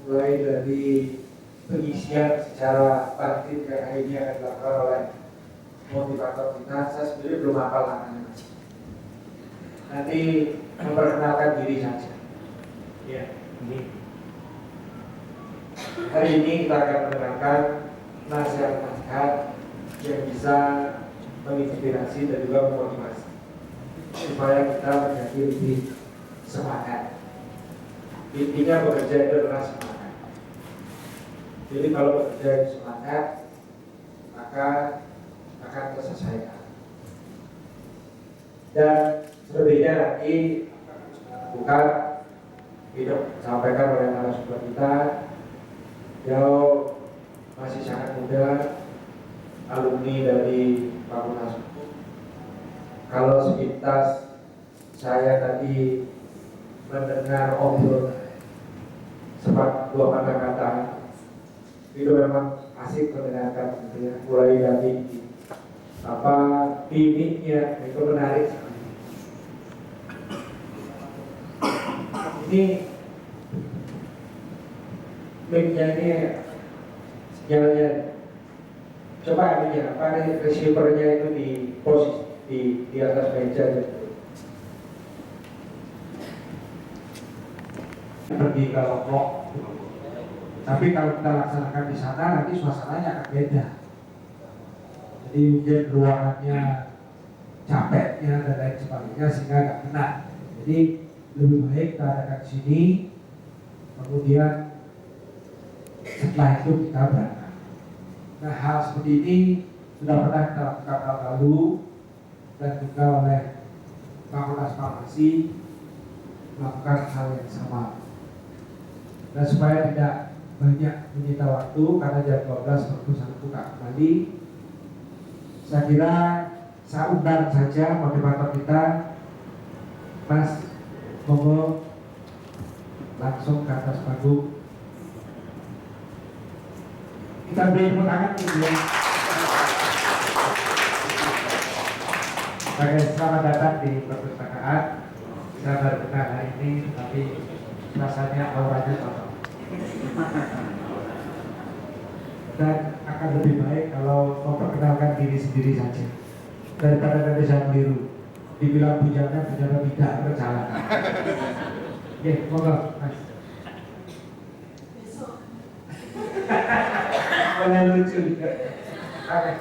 mulai dari pengisian secara partit yang akhirnya akan dilakukan oleh motivator kita. Saya sendiri belum hafal namanya, nanti memperkenalkan diri saja. Ya, ini hari ini kita akan mendengarkan nasihat-nasihat yang bisa menginspirasi dan juga memotivasi supaya kita menjadi lebih semangat. Intinya bekerja itu adalah semangat. Jadi kalau bekerja itu semangat, maka akan terselesaikan. Dan selebihnya nanti bukan hidup disampaikan oleh narasumber kita. Beliau masih sangat muda, alumni dari Fakultas Hukum. Kalau sepintas saya tadi mendengar obrolan sempat dua patah kata, itu memang asik mendengarkan, gitu ya. Mulai dari bimbingnya itu menarik sekali. Ini mic-nya ini sinyalnya, coba ini receiver-nya itu di posisi di atas meja gitu. Pergi ke Lombok, tapi kalau kita laksanakan di sana nanti suasananya akan beda. Jadi mungkin ruangannya, capeknya dan lain sebagainya sehingga nggak kena. Jadi lebih baik kita adakan di sini, kemudian setelah itu kita berangkat. Nah, hal seperti ini sudah pernah kita lakukan tahun lalu dan juga oleh Fakultas Farmasi melakukan hal yang sama. Dan supaya tidak banyak menyita waktu karena jam 12 perpustakaan buka kembali, saya kira saya undang saja motivator kita, Mas Momo, langsung ke atas panggung. Kita beri tepuk tangan ya. Oke, selamat datang di perpustakaan. Saya baru kenal hari ini, tapi rasanya auranya cocok. Dan akan lebih baik kalau memperkenalkan diri sendiri saja daripada nanti saya keliru dibilang bujangnya tidak berjalan. Oke, monggo Mas. Boleh lucu juga. Oke.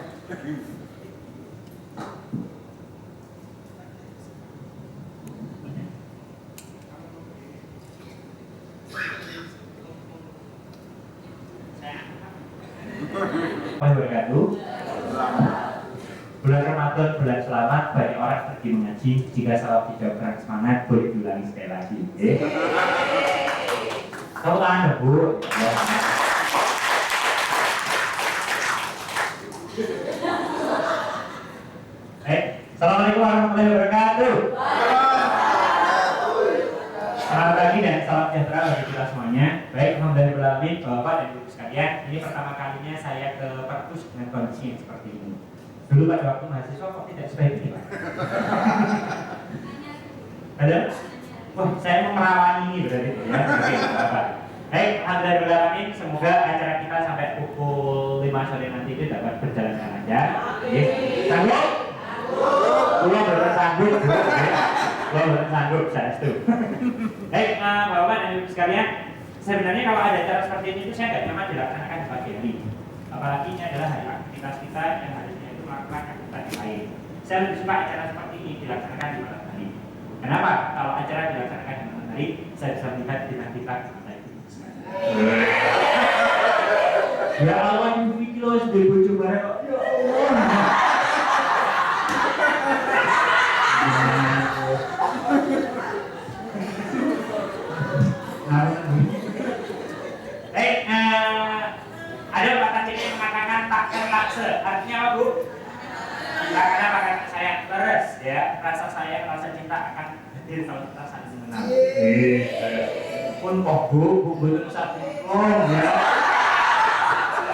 Bulan Ramadan, bulan selamat, banyak orang pergi mengaji. Jika salah tidak kurang semangat, boleh diulangi sekali lagi. Kamu tangan Bu. Ya. Assalamualaikum warahmatullahi wabarakatuh. Selamat pagi dan salam sejahtera bagi kita semuanya. Baik, alhamdulillah Bapak dan Ibu sekalian, ini pertama kalinya saya ke perpus dengan kondisi yang seperti ini. Dulu pada waktu mahasiswa kok tidak sebaik ini Pak? Ada? Wah, saya mau merawani ini berarti ya. Oke, Bapak. Baik, alhamdulillah semoga acara kita sampai pukul 5 sore nanti itu dapat berjalan dengan lancar. Sanggup? Belum sanggup. Belum sanggup, saya setuju. Baik, Bapak dan Ibu sekalian, sebenarnya kalau ada acara seperti ini itu saya nggak nyaman dilaksanakan di pagi hari. Apalagi ini adalah hari aktivitas kita yang harusnya itu melakukan aktivitas lain. Saya lebih suka acara seperti ini dilaksanakan di malam hari. Kenapa? Kalau acara dilaksanakan di malam hari, saya bisa melihat dinamika kita itu. Ya Allah, ini kilo SD bojo bareng kok. Ya Allah. Ada kata ciri yang mengatakan takkan lakse. Artinya apa Bu? Tak ada kata saya terus ya. Rasa sayang, rasa cinta akan hadir kalau kita saling mengenal. Pun kok Bu itu satu ya.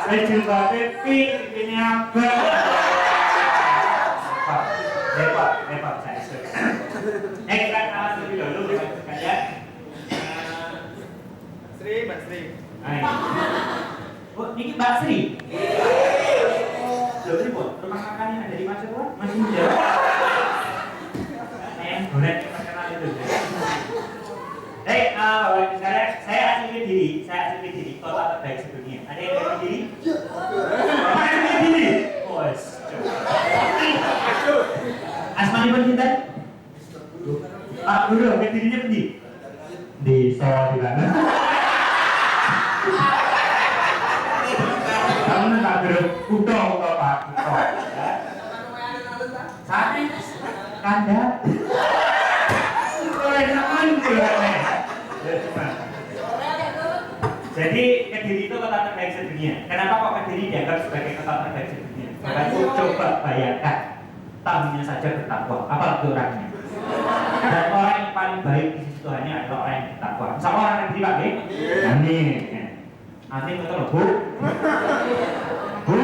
Saya cinta pink ini apa? Repot saya suka. Kita kenalan lebih dulu dengan sekalian. Sri, Mas Nah, oh, ini Mbak Sri. Loh, ini pun rumah makan yang ada di Pasuruan masih jauh. Boleh terkenal itu. Saya asli diri kota terbaik sedunia. Ada yang dari diri? Asli diri. Bos. Asmani pun cinta? Pak Guru, ke dirinya pergi? Di Solo di mana? Kamu Pak Guru, udah Pak, udah. Sate, kanda. Jadi Kediri itu kota terbaik sedunia. Kenapa kok Kediri dianggap sebagai kota terbaik sedunia? Coba bayangkan, tamunya saja bertakwa, apalagi orangnya. Dan orang yang paling baik di sisi Tuhannya adalah orang yang bertakwa. Sama orang Kediri Pak, amin. Amin betul Bu. Bu.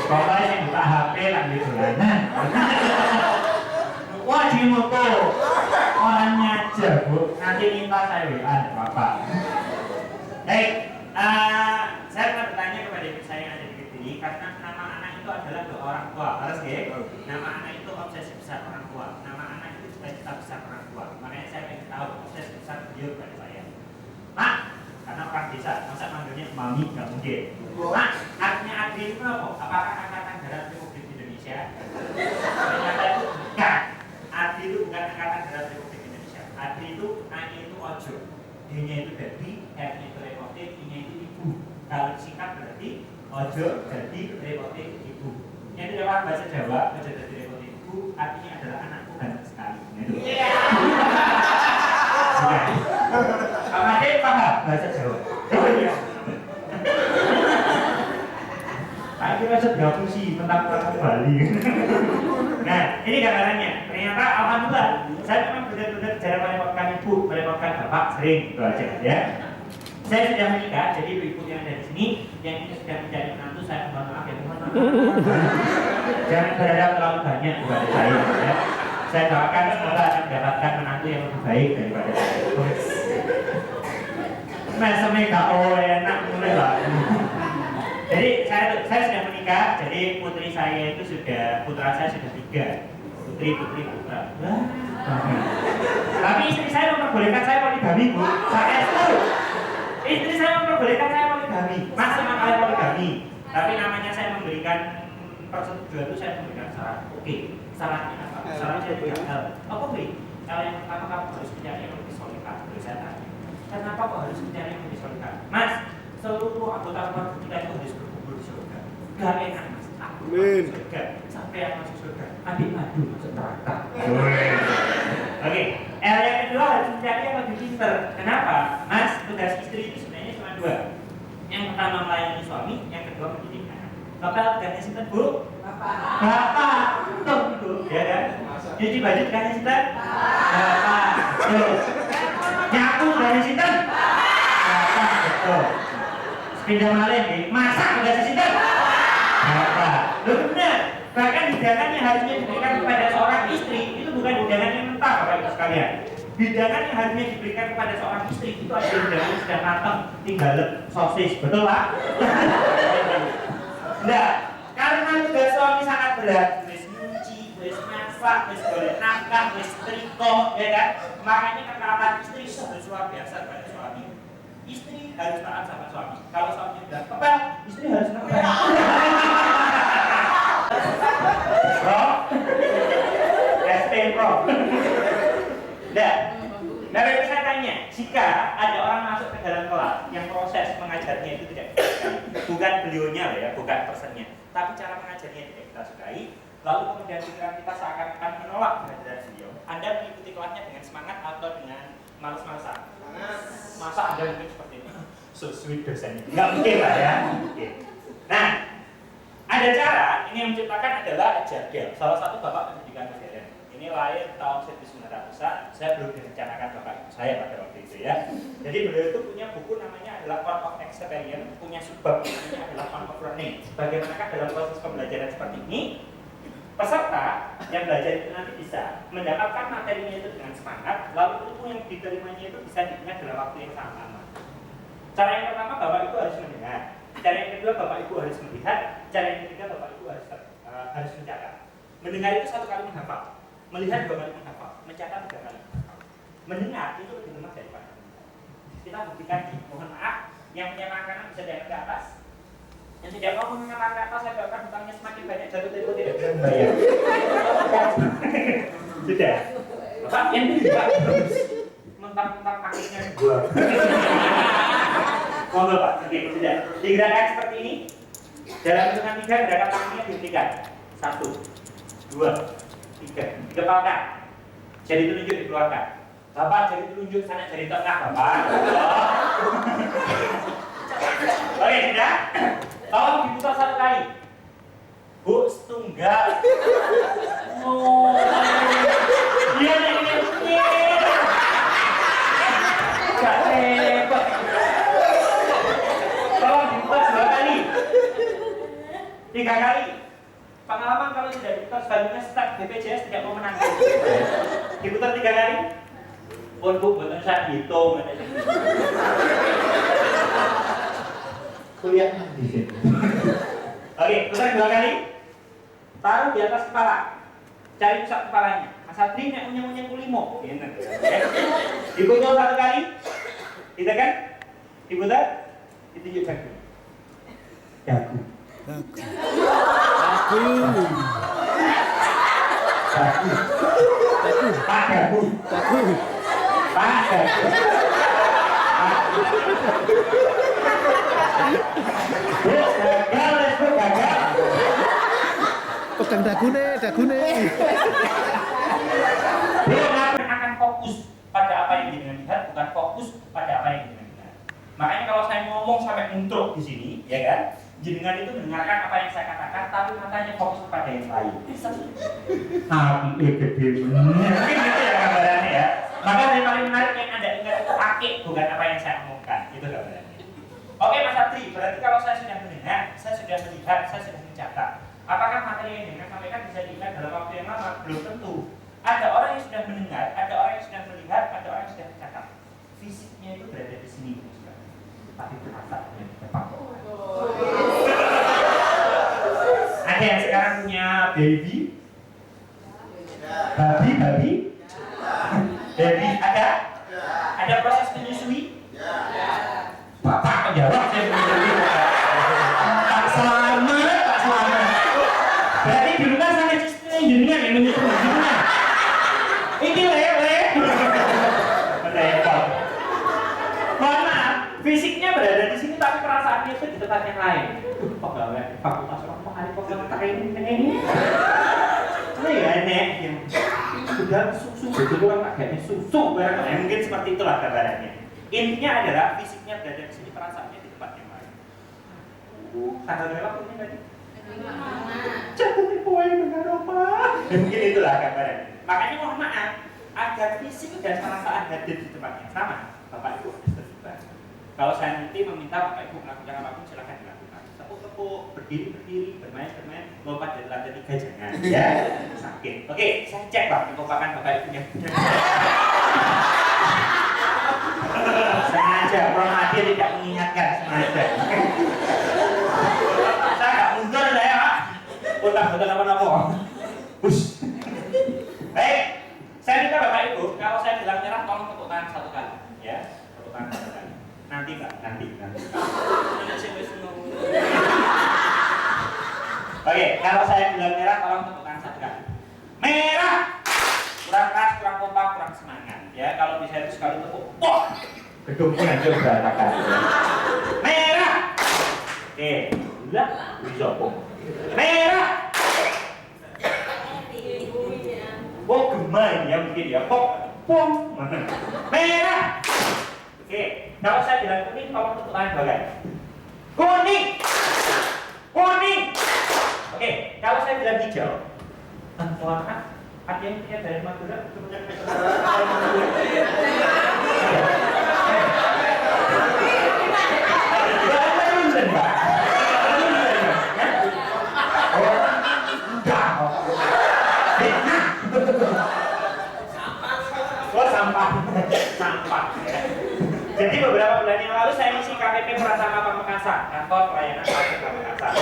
Pokoknya yang buka HP lah di bulanan. Wah di moto orangnya aja Bu, nanti minta saya WA Bapak. Saya pernah bertanya kepada ibu saya yang ada di Kediri, karena nama anak itu adalah doa orang tua, harus ya? Nama anak itu obsesi besar orang tua, nama anak itu cita-cita besar orang tua. Makanya saya ingin tahu obsesi besar beliau kepada saya. Mak, karena orang desa, masa manggilnya mami nggak mungkin. Mak, artinya Adri itu apa? Apakah angkatan darat Republik Indonesia? Ternyata itu bukan. Adri itu bukan angkatan darat Republik Indonesia. Adri itu A-nya itu ojo, D-nya itu baby, R-nya itu repotin, I-nya itu ibu. Kalau singkat berarti ojo jadi repotin ibu. Yang itu dalam bahasa Jawa, ojo jadi repotin ibu artinya adalah anakku ganteng sekali. Itu. Kamu ada paham bahasa Jawa? Oh iya. Aku rasa berapa sih tentang Bali. Nah, ini gambarannya. Ternyata alhamdulillah, saya memang benar-benar jarang merepotkan ibu, merepotkan bapak sering itu aja ya. Saya sudah menikah, jadi ibu yang ada di sini, yang ini sudah menjadi menantu, saya mohon maaf ya, mohon maaf. Jangan berharap terlalu banyak kepada saya ya. Saya doakan semoga akan mendapatkan menantu yang lebih baik daripada saya. Masa mereka enak mulai lah. Jadi saya sudah menikah, jadi putri saya itu putra saya sudah 3. Putri putra. Tapi istri saya memperbolehkan saya poligami Bu. Saya itu. Istri saya memperbolehkan saya poligami. Mas memang kalian poligami. Tapi namanya saya memberikan persetujuan itu saya memberikan syarat. Oke, syaratnya apa? Syaratnya 3 hal. Apa beri? Kalau yang pertama kamu harus mencari yang lebih solihah. Terus saya tanya, kenapa kok harus mencari yang lebih solihah? Mas, seluruh anggota keluarga kita itu harus berkumpul di surga. Gak enak Mas, aku masuk surga. Sampai yang masuk surga, adik madu masuk neraka. Oke, yang kedua harus mencari yang lebih pintar. Kenapa? Mas, tugas istri itu sebenarnya cuma 2. Yang pertama melayani suami, yang kedua mendidik anak. Bapak tugasnya sinten Bu? Bapak, betul itu, ya kan? Cuci baju tugasnya sinten? Bapak, betul. Nyapu tugasnya sinten? Bapak, betul. Sepeda malin, masak tugasnya sinten? Bapak, loh benar. Bahkan hidangan yang harusnya diberikan kepada seorang istri itu bukan hidangan yang mentah Bapak Ibu sekalian. Hidangan yang harusnya diberikan kepada seorang istri itu adalah hidangan yang sudah matang, tinggal sosis, betul Pak? Nah, karena tugas suami sangat berat, wis nyuci, wis masak, wis golek nafkah, wis triko, ya kan? Makanya ketaatan istri harus luar biasa pada suami. Istri harus taat sama suami. Kalau suami udah kepel, istri harus ngepel. Bro, ST Pro. Nah, saya tanya, jika ada orang masuk ke dalam kelas yang proses mengajarnya itu tidak kita sukai, bukan beliaunya lah ya, bukan personnya, tapi cara mengajarnya tidak kita sukai, lalu kemudian pikiran kita seakan-akan menolak kehadiran beliau. Anda mengikuti kelasnya dengan semangat atau dengan malas-malasan? Masa Anda mungkin seperti ini? So sweet dosennya. Nggak mungkin lah ya. Oke. Nah, ada cara, ini yang menciptakan adalah Jardel, salah satu bapak pendidikan modern. Ini lahir tahun 1900. puasa, saya belum direncanakan bapak ibu saya pada waktu itu ya. Jadi beliau itu punya buku namanya adalah Fun of Experience, punya subbab namanya adalah Fun of Learning. Bagaimanakah dalam proses pembelajaran seperti ini, peserta yang belajar itu nanti bisa mendapatkan materinya itu dengan semangat, lalu ilmu yang diterimanya itu bisa diingat dalam waktu yang sangat lama. Cara yang pertama, bapak ibu harus mendengar. Cara yang kedua, bapak ibu harus melihat. Cara yang ketiga, bapak ibu harus mencatat. Mendengar itu 1 kali menghafal, melihat 2 kali menghafal, mencatat 3 kali menghafal. Mendengar itu lebih lemah daripada menghafal. Kita buktikan di, mohon maaf, yang punya makanan bisa diangkat ke atas. Yang tidak mau mengangkat ke atas, saya doakan hutangnya semakin banyak, jatuh tempo tidak bisa membayar. Sudah. Bapak, yang itu juga mentang-mentang kakinya gua. Monggo Pak, oke, sudah. Digerakkan seperti ini. Dalam hitungan 3, gerakan tangannya dihentikan. 1, 2, 3. Dikepalkan. Jari telunjuk dikeluarkan. Bapak, jari telunjuk sana, jari tengah, Bapak. Oke, sudah. Tolong diputar 1 kali. Bu, setunggal. Oh, dia nanya gak hebat. Tolong diputar 2 kali. 3 kali. Pengalaman kalau tidak diputar sebaliknya start BPJS tidak mau menanggung. Diputar 3 kali. Pun bu, betul saya hitung. Kuliah di sini. Oke, putar 2 kali. Taruh di atas kepala. Cari pusat kepalanya. Mas Adri nek unyeng-unyeng kulimo. Enak ya. Diputar 1 kali. Ditekan. Diputar. Ditunjuk dagu. Dagu. Pak dagu. Gagal. Pegang dagune. Akan fokus pada apa yang jenengan lihat, bukan fokus pada apa yang jenengan lihat. Makanya kalau saya ngomong sampai muntruk di sini, ya kan? Jenengan itu mendengarkan apa yang saya katakan, tapi matanya fokus kepada yang lain. Mungkin gitu ya gambarannya ya. Maka yang paling menarik yang Anda ingat itu akik, bukan apa yang saya omongkan. Itu gambarannya. Oke Mas Adri, berarti kalau saya sudah mendengar, saya sudah melihat, saya sudah mencatat. Apakah materi yang dengan sampaikan bisa diingat dalam waktu yang lama? Belum tentu. Ada orang yang sudah mendengar, ada orang yang sudah melihat, ada orang yang sudah mencatat. Fisiknya itu berada di sini, tapi perasaannya di depan. Ada yang sekarang punya baby? Baby? Baby ada? Ada proses menyusui? Bapak menjawab saya menyusui. Tak selamat. Berarti dulu kan sampai sistemnya jenengan yang menyusui jenengan. Ini lele. Repot. Mohon maaf, fisiknya berada di sini tapi perasaannya itu di tempat yang lain. Pegawai fakultas orang hari pegawai ini. Ini ya nek yang sudah susu begitu orang agaknya susu barangkali mungkin seperti itulah gambarannya. Intinya adalah fisiknya berada di sini, perasaannya di tempat yang lain. Tanggal berapa ini tadi? Jatuh tipu yang benar apa? Mungkin itulah gambarannya. Makanya mohon maaf, agar fisik dan perasaan hadir di tempat yang sama, Bapak Ibu harus terlibat. Kalau saya nanti meminta Bapak Ibu melakukan apapun, silakan dilakukan. Tepuk-tepuk, berdiri, bermain, lompat dari lantai 3 jangan. Ya, sakit. Oke, saya cek Pak, kekompakan Bapak Ibu yang benar. Sengaja, Promadi tidak mengingatkan sengaja. Saya nggak mundur saya Pak. Otak-otak apa-apa. Push. Baik, saya minta Bapak Ibu, kalau saya bilang nyerah, tolong tepuk tangan 1 kali. Ya, tepuk tangan 1 kali. Nanti Pak, nanti. Oke, kalau saya bilang merah, tolong tepuk tangan 1 kali. Merah! Kurang keras, kurang kompak, kurang semangat. Ya, kalau bisa itu sekali tepuk, wah! Gedung pun hancur berantakan. Merah! Oke, udah, bisa pun. Merah! Oh, gemar ya mungkin ya. Pom. Merah! Oke, kalau saya bilang kuning, tolong tepuk tangan 2 kali. Kuning! Oke, kalau saya bilang hijau, Ada yang punya dari Madura? Oh sampah, sampah ya. Jadi beberapa bulan yang lalu saya ngisi KPP Prasama Pamekasan, kantor pelayanan pasien Pamekasan.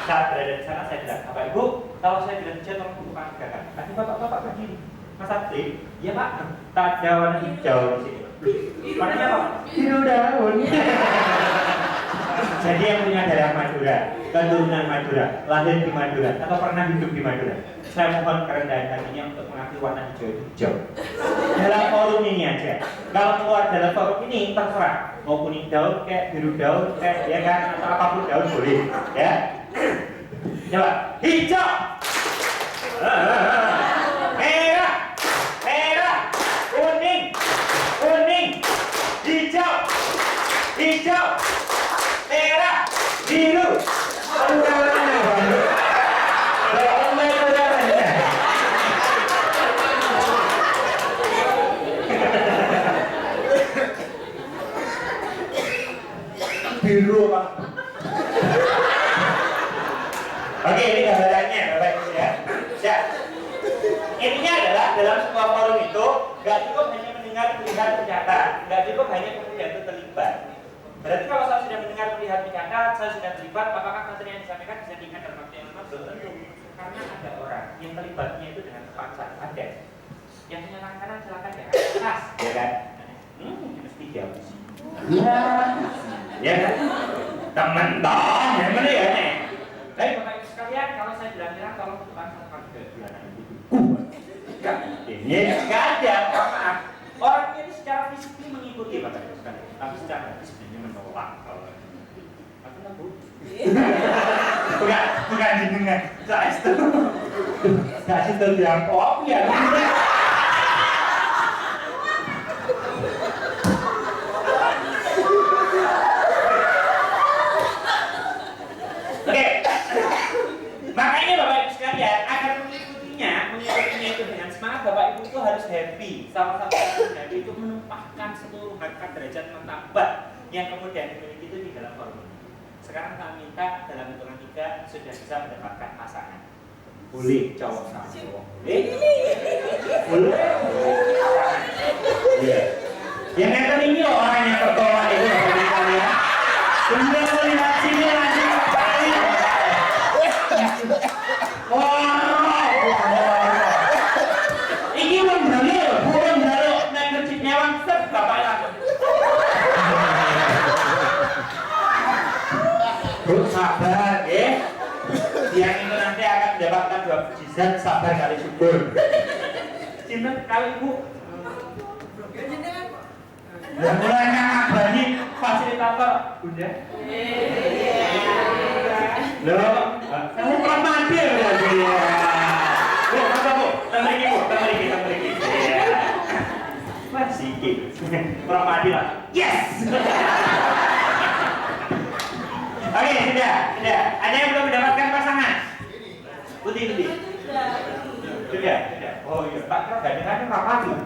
Saat berada di sana saya bilang, Bapak Ibu, kalau saya bilang hujan tolong bukan gerakan. Tapi bapak-bapak begini, Mas Abdi, ya Pak, tak ada warna hijau di sini. Warnanya apa? Biru daun. Jadi yang punya darah Madura, keturunan Madura, lahir di Madura, atau pernah hidup di Madura, saya mohon kerendahan hatinya untuk mengakui warna hijau itu hijau. Dalam forum ini aja. Kalau keluar dalam forum ini terserah, mau kuning daun kayak biru daun kayak ya kan atau apapun daun boleh, ya. Coba hijau, merah, merah, kuning, kuning, hijau, hijau, merah, biru. Biru Pak. Oke, ini gambarannya Bapak Ibu ya. Ya. Intinya adalah dalam sebuah forum itu nggak cukup hanya mendengar, melihat, mencatat, nggak cukup hanya kemudian itu terlibat. Berarti kalau saya sudah mendengar, melihat, mencatat, saya sudah terlibat, apakah materi yang disampaikan bisa diingat dalam waktu yang lama? Belum tentu. Karena ada orang yang terlibatnya itu dengan terpaksa. Ada. Yang punya tangan kanan silakan ya. Keras, ya kan? Mesti dihapusi. Ya kan? Teman-teman, yang mana ya nih? Baik Bapak Ibu sekalian, kalau saya bilang tolong bukan satu kali ke bulanan itu. Ini nggak ada, maaf. Orangnya ini secara fisik mengikuti Bapak Ibu sekalian, tapi secara sebenarnya menolak kalau aku nggak Bu. Bukan jenengan, saya itu yang kopi ya. Oke, makanya Bapak Ibu sekalian agar mengikutinya itu dengan semangat, Bapak Ibu itu harus happy. Salah satu yang happy itu menumpahkan seluruh harkat derajat martabat yang kemudian dimiliki itu di dalam forum. Sekarang kami minta dalam hitungan 3 sudah bisa mendapatkan pasangan. Boleh cowok sama cowok. Boleh. Iya. Yang nonton ini loh orang yang tertawa itu Bapak Ibu sekalian. Sudah melihat sini langsung balik. Ini menjaluk, bukan jaluk, naik kecil nyawang set Bapak langsung. Bu, sabar, ya. Siang itu nanti akan mendapatkan 2 mukjizat, sabar kali syukur. Cinta kali Ibu. Dan mulai ngabani fasilitator, Bunda. Loh, kamu kurang mandi ya berarti ya. Bu, apa Bu? Temriki Bu, temriki. Masih kurang mandi lah. Yes! Oke, sudah. Ada yang belum mendapatkan pasangan? Putih. Sudah. Oh iya, tak kira gandengannya kapan tuh?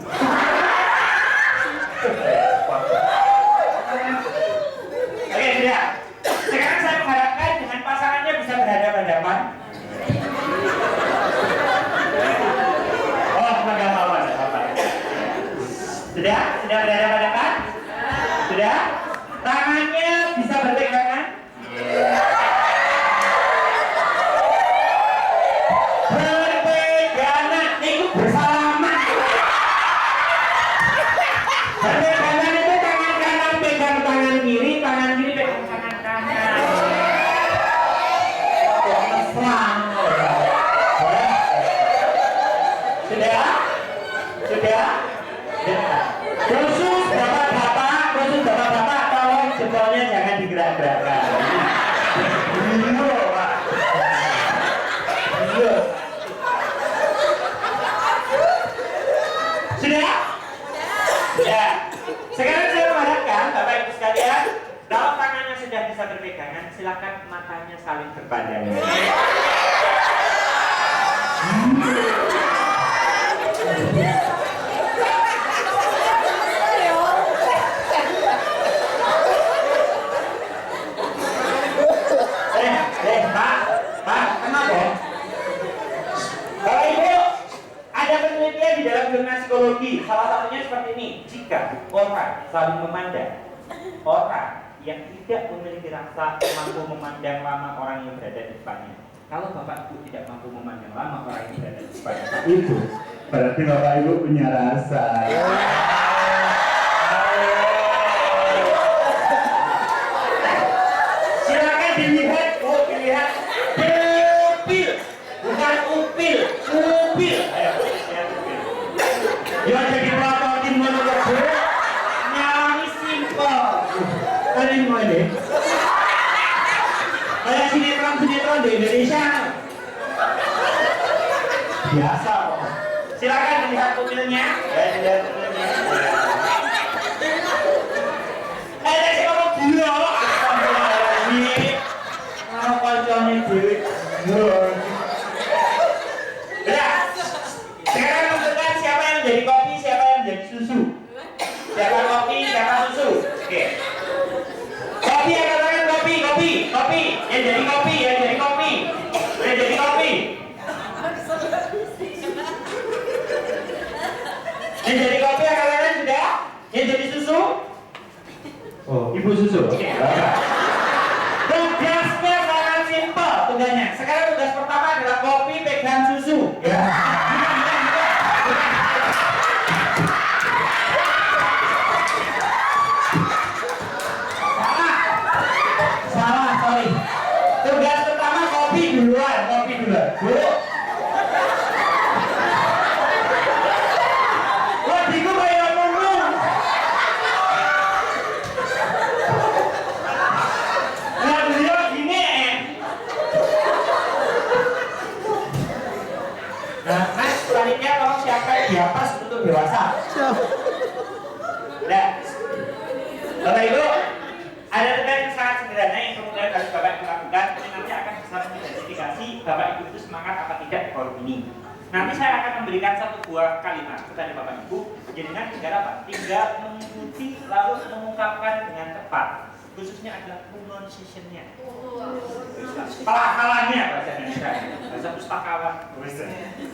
Oke, sudah. Sekarang saya mengharapkan dengan pasangannya bisa berhadapan-hadapan. Oh, enggak apa-apa. Sudah berhadapan-hadapan? Sudah? Tangannya bisa berpegangan? Berpegangan itu bersalaman. Berpegangan itu tangan kanan pegang tangan kiri pegang tangan kanan. Mesra. Sudah? Khusus bapak-bapak, tolong jempolnya jangan digerak-gerakkan. Pak. Sudah? Ya. Sekarang saya mengharapkan Bapak Ibu sekalian, kalau tangannya sudah bisa berpegangan, silakan matanya saling berpandangan. dalam dunia psikologi, salah satunya seperti ini. Jika orang saling memandang, orang yang tidak memiliki rasa mampu memandang lama orang yang berada di depannya. Kalau Bapak Ibu tidak mampu memandang lama orang yang berada di depannya, Itu berarti Bapak Ibu punya rasa. silakan dilihat, dilihat upil, bukan upil, upil. Ayo, lihat upil. Ya jadi pelaporin menurut gue, nyaris simpel. Kalian mau ini? Kayak sinetron di Indonesia. Biasa kok. Silakan dilihat upilnya. Dilihat upilnya. Saya ngomong gila. Kalau koncone duit. Ya. Sekarang tentukan siapa yang menjadi kopi, siapa yang menjadi susu. Siapa kopi, siapa susu. Oke. Kopi yang katakan kopi. Yang jadi kopi. Yang jadi kopi. Yang jadi kopi yang katakan sudah. Yang jadi susu. Oh, ibu susu. Oke. Tugasnya sangat simpel tugasnya. Sekarang tugas pertama adalah kopi pegang susu. Ya. Salah, sorry. Tugas pertama kopi duluan. Bu. Wadiku kayak ngomong. Nah, beliau gini. Nah, Mas, selanjutnya tolong siapkan di atas untuk dewasa. Nah, Bapak Ibu, ada tugas yang sangat sederhana yang kemudian harus Bapak Ibu lakukan. Ini nanti akan bisa mengidentifikasi Bapak Ibu itu semangat apa tidak di forum ini. Nanti saya akan memberikan satu buah kalimat kepada Bapak Ibu. Jadinya tinggal apa? Tinggal mengikuti lalu mengungkapkan dengan tepat. Khususnya adalah pronunciation-nya. Pelafalannya bahasa Indonesia. Bahasa pustakawan.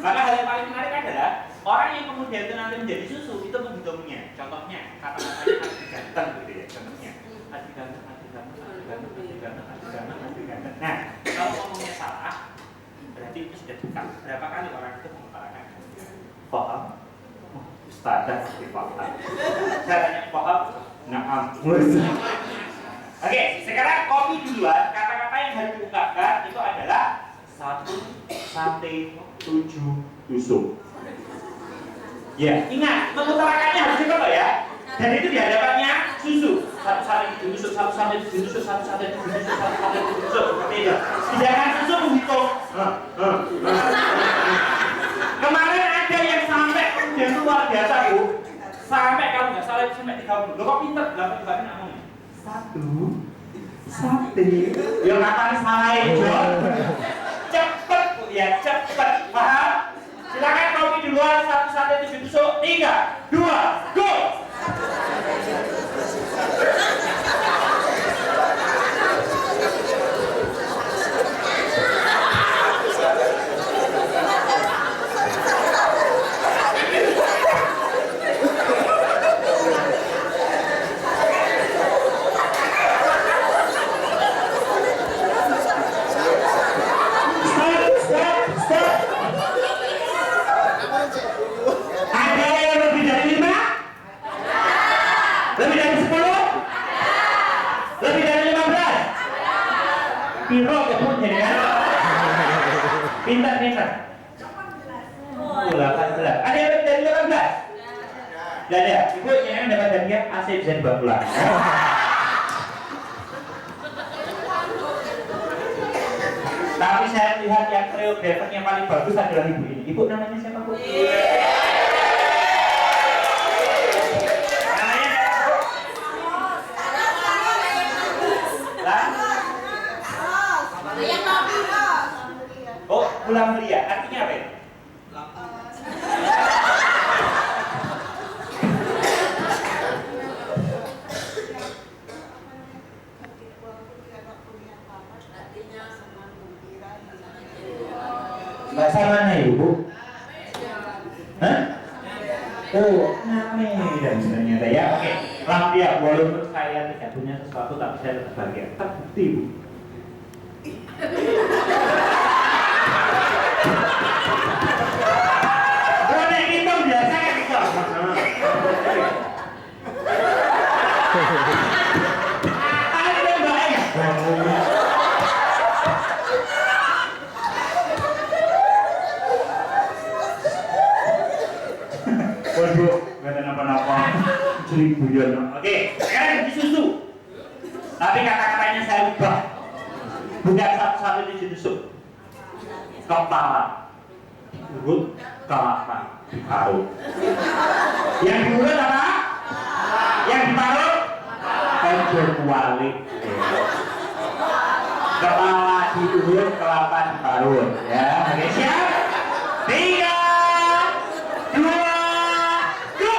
Maka hal yang paling menarik adalah orang yang kemudian itu nanti menjadi susu itu menghitungnya. Contohnya kata-katanya adi ganteng gitu ya. Contohnya adi ganteng. Nah, kalau ngomongnya salah, berarti itu sudah bukan. Berapa kali orang itu mengutarakan paham? Ustazah seperti paham. Caranya paham? Naam. Oke, sekarang kopi duluan. Kata-kata yang harus diungkapkan itu adalah 1 sate 7 tusuk. Ya, ingat mengutarakannya harus cepat ya. Dan itu di hadapannya susu. 1 sate 7 tusuk, 1 sate 7 tusuk, 1 sate 7 tusuk, 1 sate 7 tusuk. Seperti itu. Sedangkan susu menghitung. Kemarin ada yang sampai kemudian luar biasa Bu. Sampai kalau nggak salah itu sampai 30. Lo kok pinter? Gak pinter ngomong. 1 sate. Ya katanya salah itu. Cepet Bu ya, cepet. Paham? Silakan kopi duluan. 1 sate 7 tusuk. 3, 2, go. Piro kebun jadi kan? Pintar. 18. Ada yang lebih dari 18? Tidak ada. Ibu yang dapat hadiah AC bisa dibawa pulang. Tapi saya lihat yang koreografernya paling bagus adalah ibu ini. Ibu namanya siapa Bu? Oh, pulang belia. Artinya apa itu? Bahasa mana Ibu? Hah? Oh, dan ternyata ya. Oke, Lampia, walaupun saya tidak punya sesuatu, tapi saya tetap bahagia. Terbukti, Bu. Kalau itu biasa kan itu. Ada baik. Waduh, nggak ada napa-napa. Jadi guyon. Oke, sekarang disusu. Tapi kata-katanya saya ubah. Bukan satu-satu disusuk. Kepala, urut, kelapa, diparut. Yang diurut apa? Yang diparut? Ojo kualik. Kepala diurut, kelapa diparut. Ya, oke siap? 3, 2, go!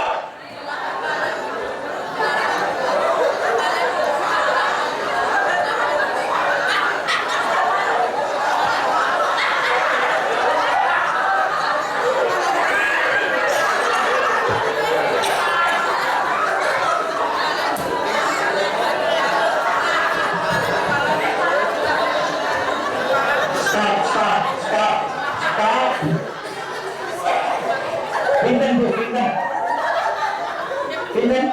Stop. Pinten Bu, pinten. Pinten?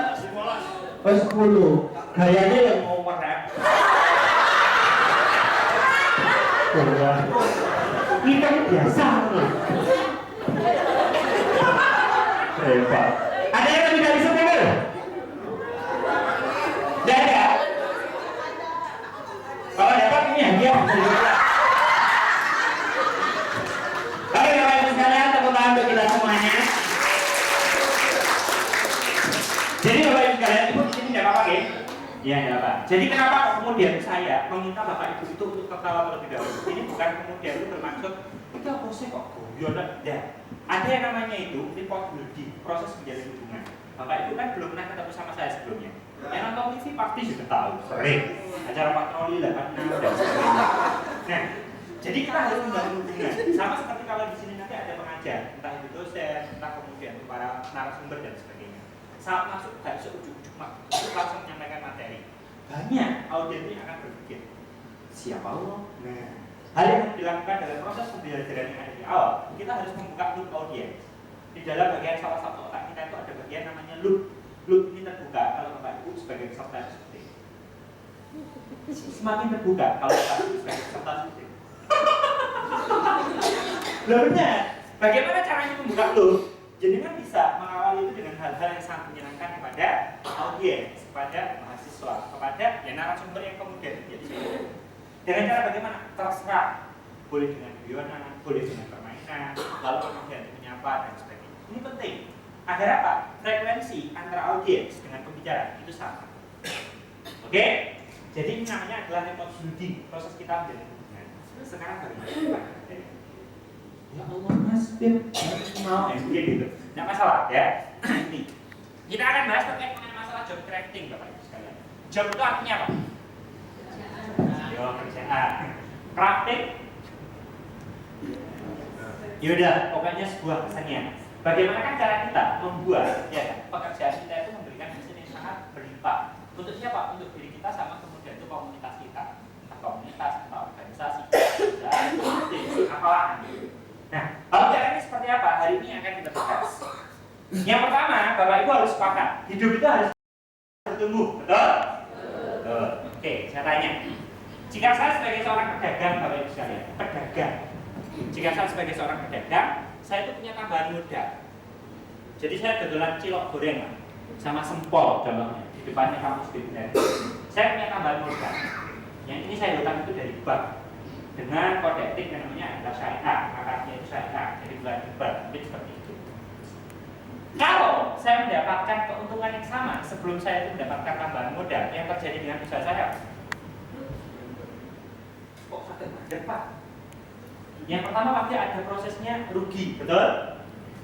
10. Gayanya yang mau merep. Ini kan biasa loh. Hebat. Ada yang lebih dari 10? Tidak ada? Kalau dapat ini hadiah. Oke, Bapak Ibu sekalian, tepuk tangan untuk kita semuanya. Jadi Bapak Ibu sekalian, Ibu di sini tidak apa-apa, ya? Iya, tidak apa. Jadi kenapa kemudian saya meminta Bapak Ibu itu untuk tertawa terlebih dahulu? Ini bukan kemudian itu bermaksud itu apa sih kok guyon? Ya, ada yang namanya itu report building, proses menjalin hubungan. Bapak Ibu kan belum pernah ketemu sama saya sebelumnya. Yang nonton TV pasti sudah tahu, sering acara patroli 86 dan sebagainya. Nah, jadi kita harus membangun hubungan. Sama seperti kalau di sini nanti ada pengajar, entah itu dosen, entah kemudian para narasumber dan sebagainya. Saat masuk gak bisa ujuk-ujuk langsung menyampaikan materi. Banyak audiens yang akan berpikir, siapa Allah? Nah, hal yang dilakukan dalam proses pembelajaran yang ada di awal, kita harus membuka loop audiens. Di dalam bagian salah satu otak kita itu ada bagian namanya loop. Loop ini terbuka kalau Bapak Ibu sebagai peserta seperti ini. Semakin terbuka kalau Bapak Ibu sebagai peserta seperti ini. Benar. Bagaimana caranya membuka loop? Jadi kan bisa mengawali itu dengan hal-hal yang sangat menyenangkan kepada audiens, kepada mahasiswa, kepada ya narasumber yang kemudian menjadi senior. Dengan cara bagaimana? Terserah. Boleh dengan guyonan, boleh dengan permainan, lalu kemudian menyapa dan sebagainya. Ini penting. Agar apa? Frekuensi antara audiens dengan pembicara itu sama. Oke? Jadi ini namanya adalah report building, proses kita menjadi hubungan. Sekarang bagaimana? Ya Allah Mas, mau gitu. Nggak masalah ya. Ini kita akan bahas terkait dengan masalah job crafting, Bapak Ibu sekalian. Job itu artinya apa? Yo, kerjaan. Crafting. Yaudah, pokoknya sebuah kesenian. Bagaimana kan cara kita membuat ya pekerjaan kita itu memberikan hasil yang sangat berlimpah. Untuk siapa? Untuk diri kita sama kemudian itu komunitas kita. Entah komunitas, entah organisasi, dan apalah. Nah, kalau caranya seperti apa? Hari ini akan kita bahas. Yang pertama, Bapak Ibu harus sepakat. Hidup itu harus bertumbuh, betul? Betul. Oke, saya tanya. Jika saya sebagai seorang pedagang, Bapak Ibu sekalian, pedagang. Jika saya sebagai seorang pedagang, saya itu punya tambahan modal. Jadi saya dodolan cilok goreng sama sempol contohnya di depannya kampus BPN. Saya punya tambahan modal. Yang ini saya hutang itu dari bank dengan kode etik yang namanya adalah syariah, akarnya itu syariah, jadi bukan riba, mungkin seperti itu. Kalau saya mendapatkan keuntungan yang sama sebelum saya itu mendapatkan tambahan modal, yang terjadi dengan usaha saya, kok sakit banget Pak? Yang pertama pasti ada prosesnya rugi, betul?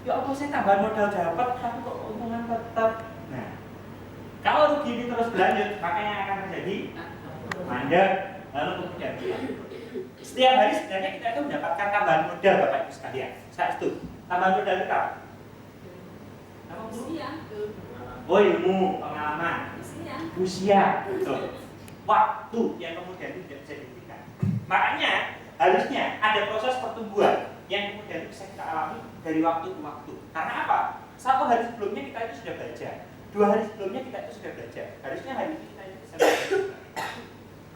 Ya apa sih tambahan modal dapat, tapi kok keuntungan tetap. Nah, kalau rugi ini terus berlanjut, maka yang akan terjadi mandek, lalu kemudian setiap hari sebenarnya kita itu mendapatkan tambahan modal, Bapak Ibu sekalian. Saya setuju. Tambahan modal kita Apa Bu? Oh, ilmu, pengalaman. Usia. Betul. Waktu yang kemudian itu tidak bisa diberikan. Makanya harusnya ada proses pertumbuhan yang kemudian bisa kita alami dari waktu ke waktu. Karena apa? 1 hari sebelumnya kita itu sudah belajar, 2 hari sebelumnya kita itu sudah belajar. Harusnya hari ini kita itu bisa belajar.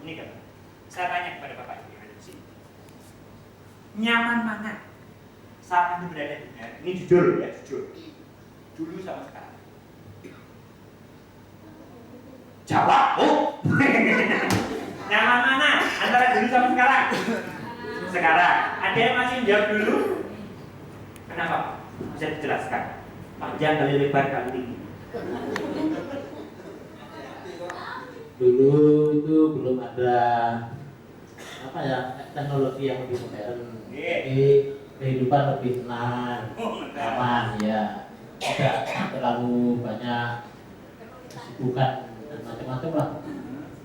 Ini kan, saya tanya kepada Bapak Ibu yang ada di sini, nyaman mana saat Anda berada di dunia? Ini jujur ya, jujur. Dulu sama sekarang. Jawab, oh. Nyaman mana antara dulu sama sekarang? Sekarang. Ada yang masih jawab dulu? Kenapa? Bisa dijelaskan. Panjang kali lebar kali tinggi. Dulu itu belum ada apa ya, teknologi yang lebih modern. Jadi kehidupan lebih tenang, aman ya. Tidak terlalu banyak kesibukan dan macam-macam lah.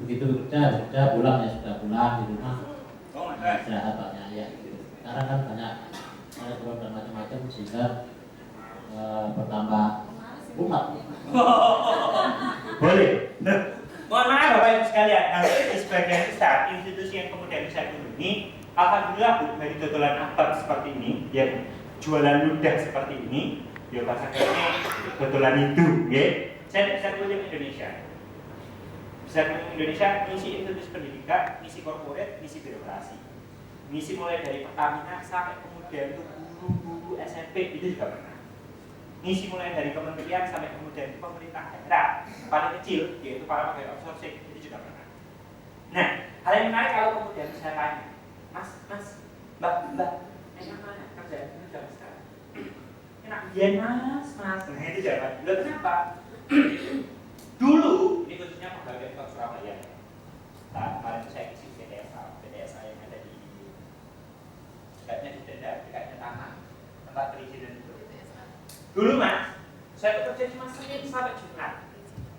Begitu kerja pulang ya sudah pulang di rumah. Istirahat banyak ya. Sekarang kan banyak keluar dan macam-macam sehingga bertambah umat. Boleh. Mohon maaf Bapak Ibu sekalian, nanti sebagian besar institusi yang kemudian saya kunjungi, alhamdulillah Bu, dari dodolan abang seperti ini, yang jualan ludah seperti ini, ya bahasa kayaknya dodolan itu, ya. Saya bisa kunjungi Indonesia. Bisa kunjungi Indonesia, misi institusi pendidikan, misi korporat, misi birokrasi. Misi mulai dari Pertamina sampai kemudian itu guru-guru SMP itu juga pernah. Misi mulai dari kementerian sampai kemudian pemerintah daerah paling kecil yaitu para pegawai outsourcing itu juga pernah. Nah, hal yang menarik kalau kemudian saya tanya, Mas, Mbak, enak mana kerjaan ini jam sekarang? Enak, iya Mas. Nah itu jawaban. Loh kenapa? Dulu ini khususnya pegawai Pemkot Surabaya. Saat kemarin saya isi PDSA yang ada di dekatnya di tenda, dekatnya taman tempat perizinan itu. Dulu Mas, saya bekerja cuma Senin sampai Jumat.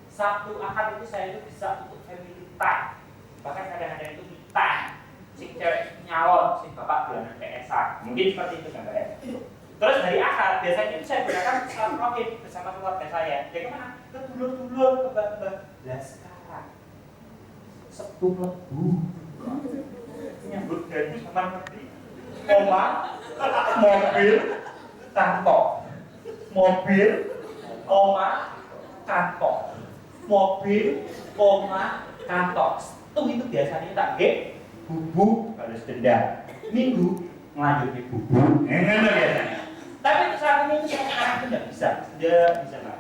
Sabtu Ahad itu saya itu bisa untuk family time. Bahkan kadang-kadang itu me time. Si cewek nyalon, si bapak bulanan PSA. Mungkin seperti itu kan ya. Terus hari Ahad biasanya itu saya gunakan salat rohid bersama keluarga saya. Jadi kemana? Ke dulur-dulur, ke mbak-mbak. Lah sekarang Sabtu Mlebu nyambut gaji sama negeri. Oma, mobil, kantor. Mobil, oma, kantor. Mobil, oma, kantor. Itu biasanya tak ge, bubuk balas denda. Minggu ngelanjutin bubuk. Enggak biasanya. Tapi untuk saat ini itu sekarang itu tidak bisa lah.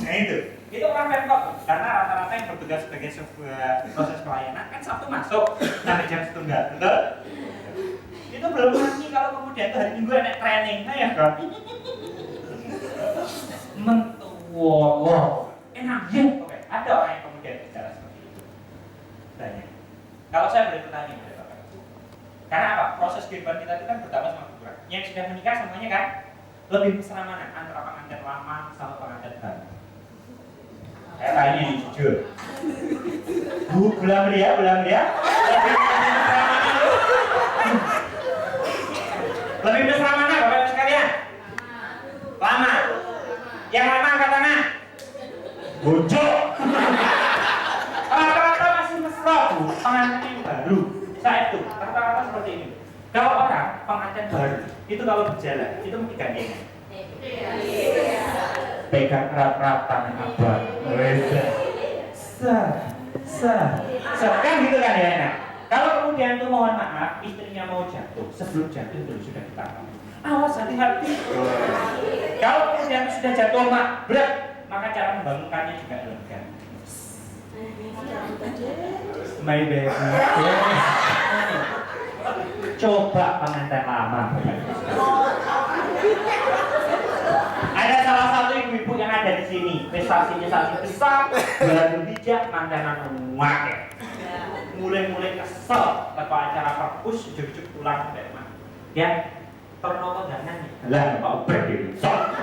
Nah itu orang Pemkot karena rata-rata yang bertugas sebagai sebuah proses pelayanan kan Sabtu masuk sampai jam 1:30, betul? Itu belum lagi kalau kemudian hari Minggu ada training, ya kan? Mentua, enak ya. Oke, ada orang yang kemudian bicara seperti itu. Tanya. Kalau saya boleh bertanya kepada Bapak Ibu, karena apa? Proses kehidupan kita itu kan pertama sama berkurang. Yang sudah menikah semuanya kan lebih mesra mana antara pengantin lama sama pengantin baru? Saya tanya ini jujur. Bu, belum dia. Lebih mesra mana Bapak Ibu sekalian? Lama. Yang lama angkat tangan. Bocok. Rata-rata masih mesra Bu, pengantin yang baru. Saya itu rata-rata seperti ini. Kalau orang pengantin baru itu kalau berjalan itu mesti gandengan. Pegang erat-erat tangan abang. Kan gitu kan ya enak. Kalau kemudian itu mohon maaf, istrinya mau jatuh, sebelum jatuh itu sudah ditangkap. Awas hati-hati. Kalau kemudian sudah jatuh mak, berat, maka cara membangunkannya juga elegan. My baby. Coba pengantin lama. Ada salah satu ibu-ibu yang ada di sini, prestasinya sangat besar, baru bijak, mantenan wakil. Mulai kesel atau acara perpus ujug-ujug pulang dari rumah. Ya, ternopo jangan lah mau berdiri.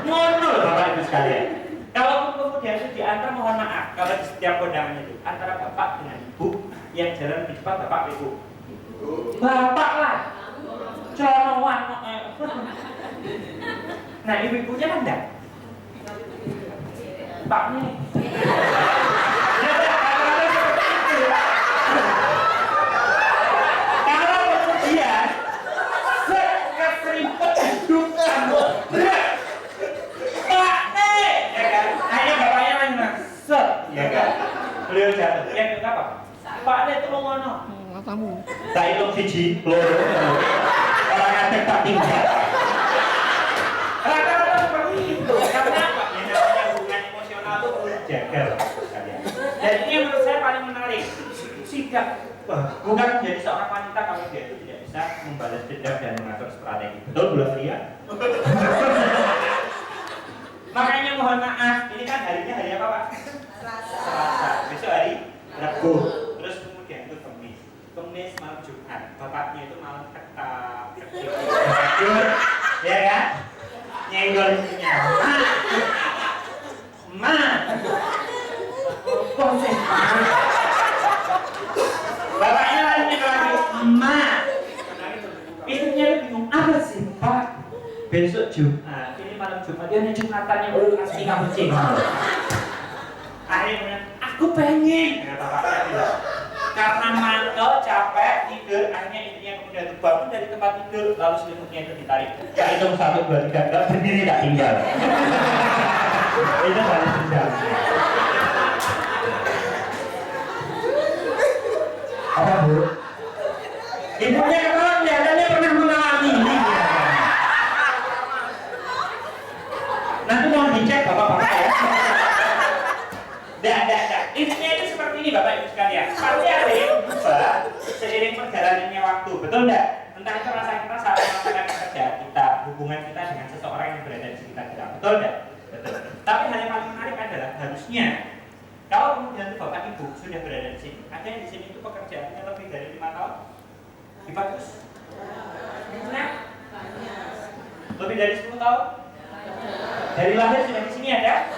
Ngono Bapak Ibu sekalian. Kalau kemudian itu diantar mohon maaf kalau di setiap kondangan itu antara bapak dengan ibu yang jalan lebih cepat bapak ibu. Bapak lah. Celonoan. Nah, ibu-ibunya kan enggak. Pak nih. Kalau kemudian keseriput duduk sambut Pak nih, ya kan? Akhirnya bapaknya nanya, set, ya kan? Beliau jatuh, yang itu apa? Pak nih tolong ngono. Matamu. Tak hitung siji, loro. Orang ngadek tak tinggal. Rata-rata seperti itu. Karena apa? Yang namanya hubungan emosional itu perlu dijaga, sekalian. Dan ini yang menurut saya paling menarik. Sikap bukan menjadi seorang wanita kalau dia itu tidak bisa membalas dendam dan mengatur strategi. Betul belum Ria? Makanya mohon maaf, ini kan harinya hari apa Pak? Selasa. Besok hari Rabu. Terus kemudian itu Kemis malam Jumat. Bapaknya itu malam ketak, ya kan? Nyenggol punya. Ma. Kok sih? Bapaknya lagi nyenggol lagi. Ma. Istrinya bingung, apa sih Pak? Besok Jumat, ini malam Jumat, dia hanya Jumatannya belum kasih kamu cing. Akhirnya, aku pengen, kata bapaknya bilang. Karena mantel, capek, tidur, akhirnya istrinya kemudian terbangun dari tempat tidur, lalu selimutnya itu ditarik. Ya hitung 1, 2, 3, enggak berdiri tak tinggal. Itu balas dendam. Apa Bu? Ibunya kemarin kelihatannya pernah mengalami ini. Nanti mau dicek bapak-bapak ya. Tidak. Intinya itu seperti ini Bapak Ibu sekalian. Pasti ada yang berubah seiring perjalanannya waktu, betul tidak? Entah itu rasa kita saat melakukan pekerjaan kita, hubungan kita dengan seseorang yang berada di sekitar kita, betul tidak? Betul. Tapi hal yang paling menarik adalah harusnya kalau kemudian Bapak Ibu sudah berada di sini, ada yang di sini itu pekerjaannya lebih dari 5 tahun, bagus. Nah, lebih dari 10 tahun. Dari lahir sudah di sini ada?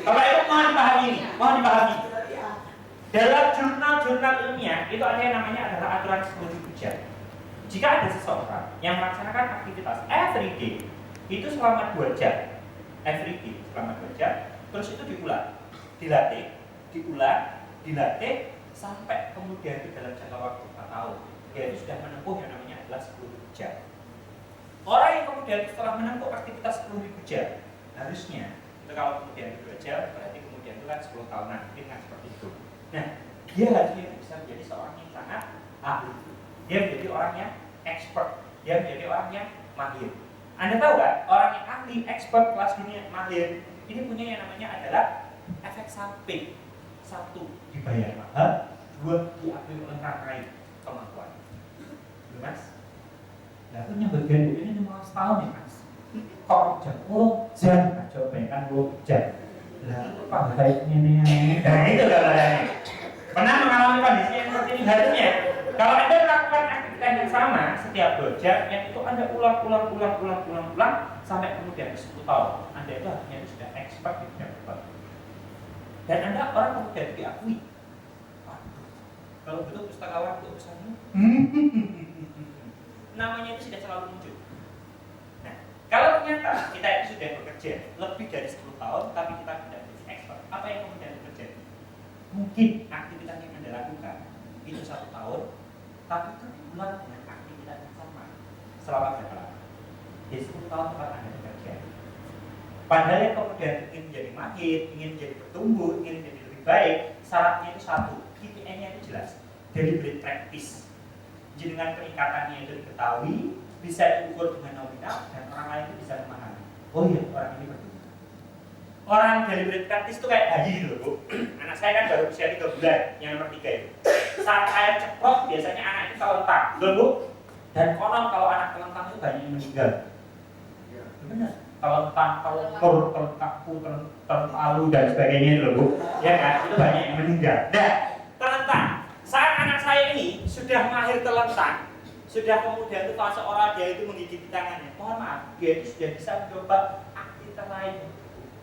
Bapak Ibu mohon dipahami ini, mohon dipahami. Dalam jurnal-jurnal ilmiah itu ada yang namanya adalah aturan 10.000 jam. Jika ada seseorang yang melaksanakan aktivitas everyday itu selama 2 jam, everyday selama 2 jam, terus itu diulang, dilatih sampai kemudian itu dalam jangka waktu 4 tahun, dia itu sudah menempuh yang namanya adalah 10.000 jam. Orang yang kemudian setelah menempuh aktivitas 10.000 jam, harusnya itu kalau kemudian 2 jam berarti kemudian itu kan 10 tahunan, mungkin kan seperti itu. Nah, dia harusnya bisa menjadi seorang yang sangat ahli, dia menjadi orang yang expert, dia menjadi orang yang mahir. Anda tahu kan, orang yang ahli, expert, kelas dunia, mahir ini punya yang namanya adalah efek samping. 1, dibayar mahal, 2, diakui oleh rakyat kemampuan. Betul Mas? Nah, itu yang bagian ini cuma setahun ya Mas. Kok jam 10 jam, coba kan 10 jam. Lah, apa baiknya nih? Nah, itu gambarannya. Pernah mengalami kondisi yang seperti ini harusnya. Kalau Anda melakukan aktivitas yang sama setiap 2 jam, yang itu Anda ulang sampai kemudian 10 tahun. Anda itu harusnya sudah expert di bidang tertentu. Dan Anda orang kemudian diakui. Kalau betul pustakawan itu urusannya. Namanya itu sudah selalu muncul. Nah, kalau ternyata kita itu sudah bekerja lebih dari 10 tahun, tapi kita tidak menjadi expert, apa yang kemudian terjadi? Mungkin aktivitas yang Anda lakukan itu 1 tahun, tapi itu diulang dengan aktivitas yang sama selama berapa lama? Di 10 tahun tempat Anda bekerja. Padahal yang kemudian ingin menjadi mahir, ingin menjadi bertumbuh, ingin menjadi lebih baik, syaratnya itu 1, KPI-nya itu jelas, deliberate practice. Dengan peningkatannya itu diketahui, bisa diukur dengan nominal, dan orang lain itu bisa memahami. Oh iya, orang ini bertumbuh. Orang deliberate practice itu kayak bayi gitu loh Bu. Anak saya kan baru usia 3 bulan, yang nomor 3 itu. Saat air ceprot, biasanya anak itu telentang, betul Bu? Dan konon kalau anak telentang itu banyak yang meninggal. Benar. Telentang, terlalu dan sebagainya itu loh Bu. Ya kan, itu banyak yang meninggal. Nah, telentang. Saat anak saya ini sudah mahir telentang, sudah kemudian itu fase oral dia itu menggigit tangannya. Mohon maaf, dia itu sudah bisa mencoba aktivitas lain.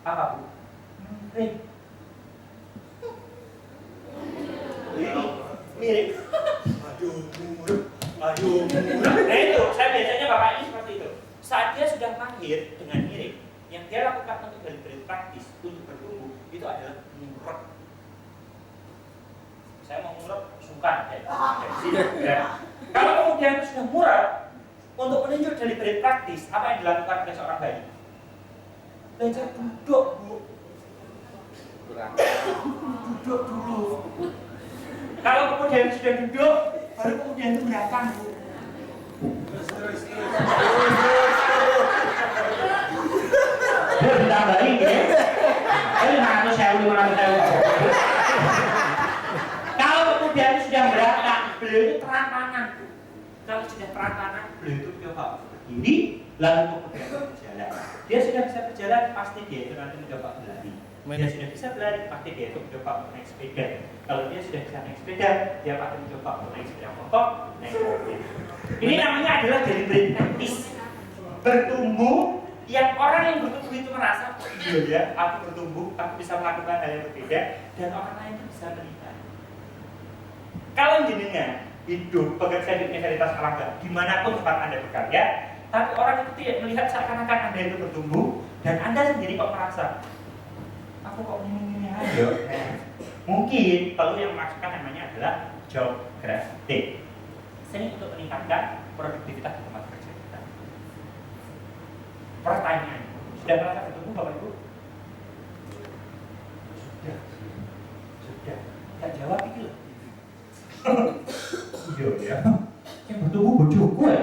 Apa Bu? Mirip. Aduh, Aduh, nah itu, saya biasanya bapak ini seperti itu. Saat dia sudah mahir dengan mirip, yang dia lakukan untuk deliberate praktis, untuk bertumbuh, itu adalah ngurek. Saya mau ngurek, sungkan dari sini. Ya. Kalau kemudian sudah ngurek, untuk menunjuk deliberate praktis, apa yang dilakukan oleh seorang bayi? Belajar duduk, Bu. Duduk dulu. Kalau kemudian sudah duduk, baru kemudian itu belakang, Bu. Dia ditambahin ya. Ini 500.000. Kalau kemudian sudah belakang, beliau itu terantangan. Kalau sudah terantangan, beliau itu coba berdiri, lalu kemudian berjalan. Dia sudah bisa berjalan, pasti dia itu nanti mencoba berlari. Dia sudah bisa berlari, pasti dia itu mencoba naik sepeda. Kalau dia sudah bisa naik sepeda, dia pasti mencoba naik sepeda motor, naik mobil. Ini namanya adalah deliberate practice. Bertumbuh, yang orang yang bertumbuh itu merasa, iya ya, aku bertumbuh, aku bisa melakukan hal yang berbeda, dan orang lain itu bisa melihat. Kalau jenengan hidup bekerja di Universitas Erlangga, dimanapun tempat Anda bekerja, tapi orang itu tidak melihat seakan-akan Anda itu bertumbuh, dan Anda sendiri kok merasa, aku kok ini aja. Mungkin perlu yang dimaksudkan namanya adalah job grafting. Ini untuk meningkatkan produktivitas di tempat kerja kita. Pertanyaan, sudah merasa bertumbuh Bapak Ibu? Sudah. Tak jawab itu loh. Iya ya. Yang bertumbuh bodohku ya.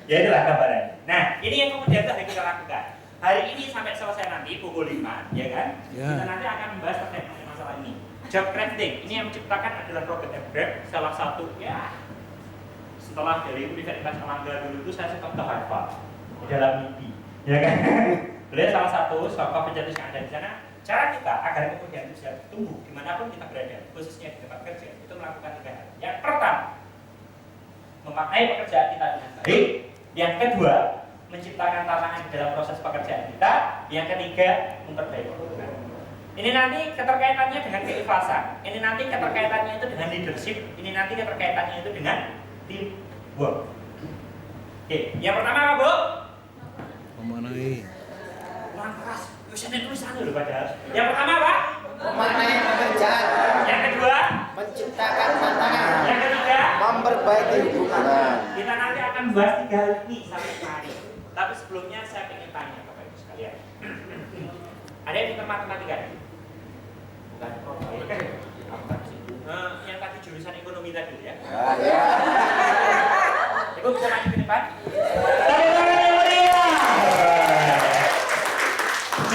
Ya itulah gambaran. Nah, ini yang kemudian harus kita lakukan. Hari ini sampai selesai nanti pukul 5, ya kan? Ya. Kita nanti akan membahas terkait masalah ini. Job crafting, ini yang menciptakan adalah Robert M. Burke, salah satu ya. Setelah dari Universitas Erlangga dulu itu saya sempat ke Harvard dalam mimpi, ya kan? Beliau salah satu pencetus yang ada di sana. Cara kita agar kemudian bisa tumbuh dimanapun kita berada, khususnya di tempat kerja, itu melakukan 3 hal. Yang pertama, memaknai pekerjaan kita dengan baik. Yang kedua, menciptakan tantangan di dalam proses pekerjaan kita. Yang ketiga, memperbaiki hubungan. Ini nanti keterkaitannya dengan keikhlasan. Ini nanti keterkaitannya itu dengan leadership. Ini nanti keterkaitannya itu dengan teamwork. Oke, yang pertama apa, Bu? Memanai. Kurang keras. Tulisannya loh padahal. Yang pertama apa? Memaknai pekerjaan. Yang kedua? Menciptakan tantangan. Yang ketiga? Memperbaiki hubungan. Kita nanti akan bahas 3 hal ini sampai hari. Tapi sebelumnya saya ingin tanya Bapak Ibu sekalian. Ada yang pintar matematika? Bukan. Yang tadi jurusan ekonomi tadi ya? Ya. Ibu bisa maju ke depan?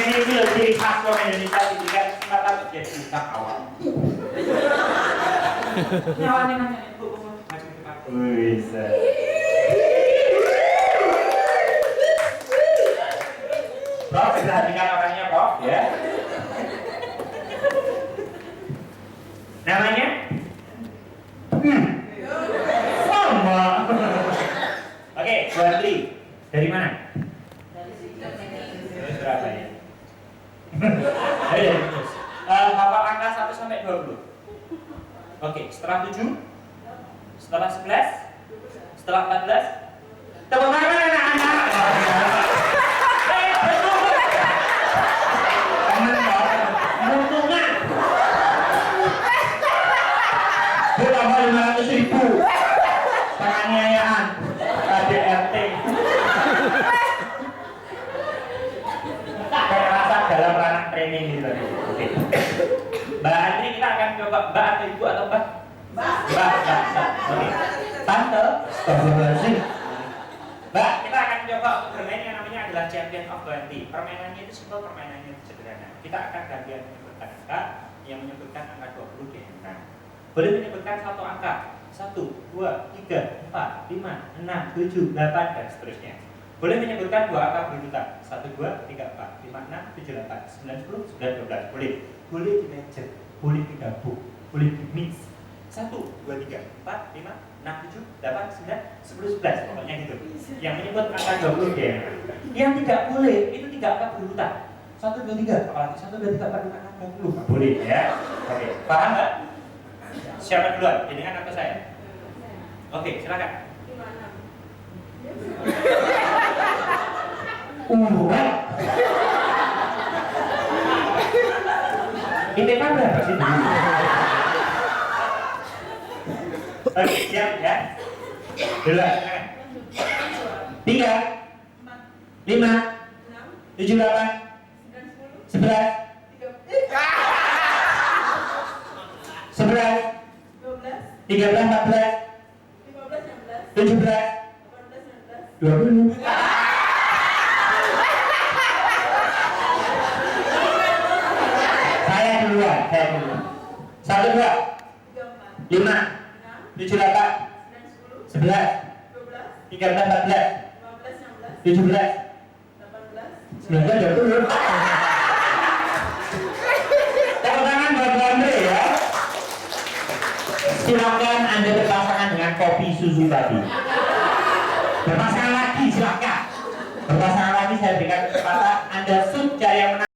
Ini loh ciri khas orang Indonesia diberikan kesempatan untuk jadi utang awal. Ini awalnya nanya Ibu maju ke depan. Bisa. Prof, perhatikan orangnya Prof ya. Namanya? Sama. Oke, Bu Andri. Dari mana? Dari Surabaya. Dari terus. Hafal angka 1 sampai 20. Oke, setelah 7, setelah 11, setelah 14. Tepuk tangan anak-anak. Berapa 500.000 penganiayaan KDRT. Kekerasan dalam ranah training gitu tadi. Oke. Mbak Andri kita akan coba Mbak atau Ibu atau Mbak? Mbak. Oke. Tante. Astagfirullahaladzim. Mbak, kita akan coba untuk bermain yang namanya adalah Champion of 20. Permainannya itu simpel, permainannya itu sederhana. Kita akan gantian menyebutkan angka, yang menyebutkan angka 20 di angka. Boleh menyebutkan satu angka, 1, 2, 3, 4, 5, 6, 7, 8, dan seterusnya. Boleh menyebutkan 2 angka berurutan, 1, 2, 3, 4, 5, 6, 7, 8, 9, 10, 9, 12. Boleh. Boleh di match, boleh digabung, boleh di mix. 1, 2, 3, 4, 5, 6, 7, 8, 9, 10, 11. Pokoknya gitu. Yang menyebut angka 20 ya. Yang tidak boleh, itu 3 angka berurutan. 1, 2, 3, apalagi 1, 2, 3, 4, 5, 6, 20. Nggak boleh ya. Oke, paham nggak? Siapa duluan? Dengan atau saya? Oke, silakan. ITK berapa sih? Oke, siap ya. Duluan. 3, 5, 7, 8, 11, 11, 13, 14, 17, 20. Saya duluan. 1, 2, 5, 7, 8, 11, 13, 14, 17, 19, 20. Tepuk tangan buat Bu Andre ya. Silakan Anda berpasangan dengan kopi susu tadi. Berpasangan lagi silakan. Berpasangan lagi saya berikan kesempatan Anda sub cari yang menang.